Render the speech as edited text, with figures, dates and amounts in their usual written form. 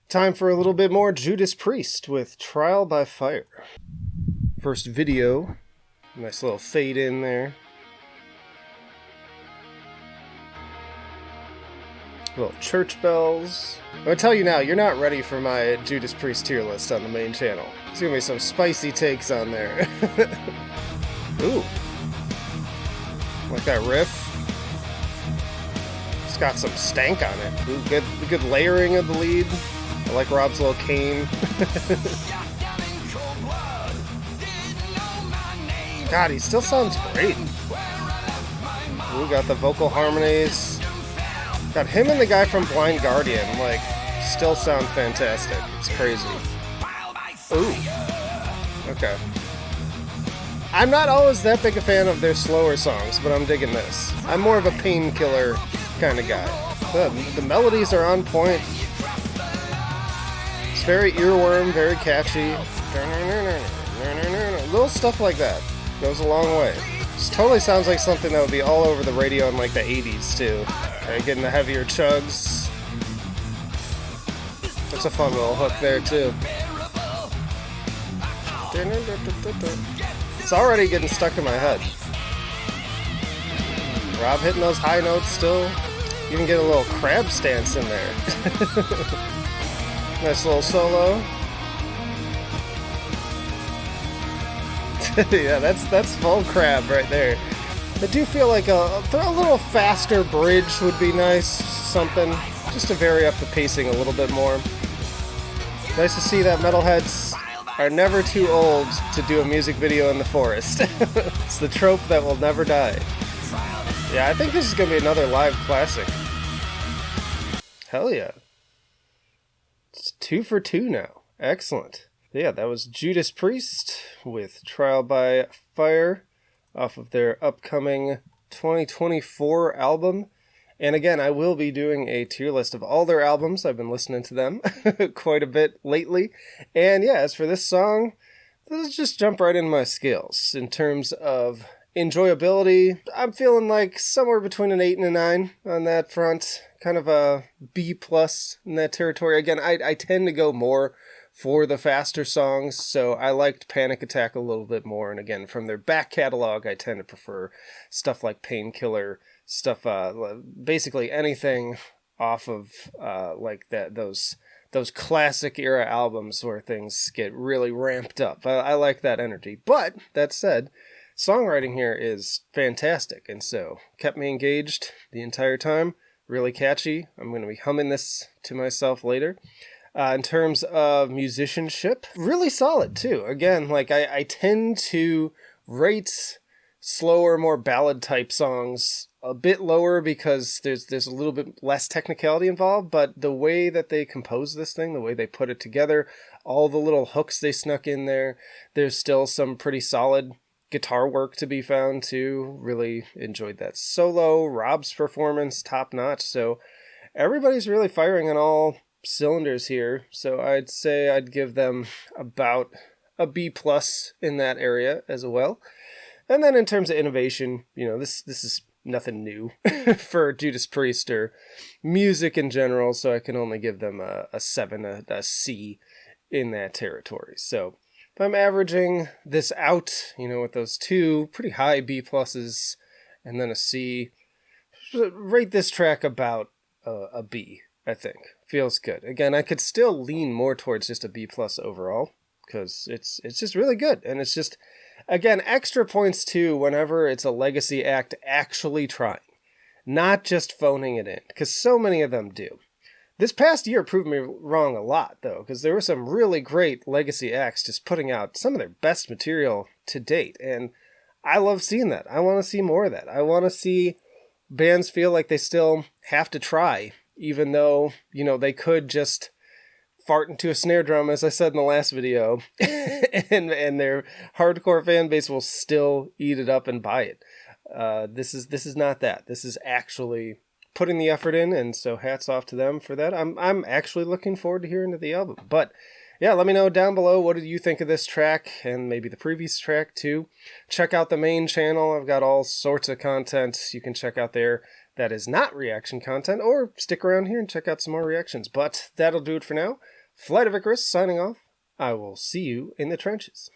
Time for a little bit more Judas Priest with Trial by Fire. First video, nice little fade in there. Little church bells. I'm gonna tell you now, you're not ready for my Judas Priest tier list on the main channel. There's gonna be some spicy takes on there. Ooh. Like that riff. It's got some stank on it. Ooh, good layering of the lead. I like Rob's little cane. God, he still sounds great. We got the vocal harmonies. God, him and the guy from Blind Guardian, like, still sound fantastic. It's crazy. Ooh. Okay. I'm not always that big a fan of their slower songs, but I'm digging this. I'm more of a painkiller kind of guy. The melodies are on point. It's very earworm, very catchy. Little stuff like that goes a long way. This totally sounds like something that would be all over the radio in like the 80s too. Okay, getting the heavier chugs. That's a fun little hook there too. It's already getting stuck in my head. Rob hitting those high notes still. You can get a little crab stance in there. Nice little solo. Yeah, that's full crab right there. I do feel like a little faster bridge would be nice. Something just to vary up the pacing a little bit more. Nice to see that metalheads are never too old to do a music video in the forest. It's the trope that will never die. Yeah, I think this is going to be another live classic. Hell yeah. It's 2 for 2 now. Excellent. Yeah, that was Judas Priest with Trial by Fire off of their upcoming 2024 album. And again, I will be doing a tier list of all their albums. I've been listening to them quite a bit lately. And yeah, as for this song, let's just jump right into my scales. In terms of enjoyability, I'm feeling like somewhere between an 8 and a 9 on that front. Kind of a B+ in that territory. Again, I tend to go more for the faster songs, so I liked Panic Attack a little bit more. And again, from their back catalog, I tend to prefer stuff like Painkiller, stuff, basically anything off of like that those classic era albums where things get really ramped up. I like that energy. But that said, songwriting here is fantastic, and so kept me engaged the entire time. Really catchy. I'm going to be humming this to myself later. In terms of musicianship, really solid too. Again, like I tend to rate slower, more ballad type songs a bit lower because there's a little bit less technicality involved, but the way that they compose this thing, the way they put it together, all the little hooks they snuck in there, there's still some pretty solid guitar work to be found too. Really enjoyed that solo. Rob's performance, top notch. So everybody's really firing on all cylinders here, so I'd say I'd give them about a B+ in that area as well. And then in terms of innovation, this is nothing new for Judas Priest or music in general, so I can only give them a 7, a C in that territory. So if I'm averaging this out, with those two pretty high B+ and then a C, rate this track about a B, I think. Feels good. Again, I could still lean more towards just a B+ overall, because it's just really good. And it's just, again, extra points too whenever it's a legacy act actually trying, not just phoning it in, because so many of them do. This past year proved me wrong a lot, though, because there were some really great legacy acts just putting out some of their best material to date, and I love seeing that. I want to see more of that. I want to see bands feel like they still have to try, even though, they could just fart into a snare drum, as I said in the last video, and their hardcore fan base will still eat it up and buy it. This is not that. This is actually putting the effort in, and so hats off to them for that. I'm actually looking forward to hearing the album. But yeah, let me know down below, what did you think of this track, and maybe the previous track too. Check out the main channel. I've got all sorts of content you can check out there that is not reaction content, or stick around here and check out some more reactions. But that'll do it for now. Flight of Icarus signing off. I will see you in the trenches.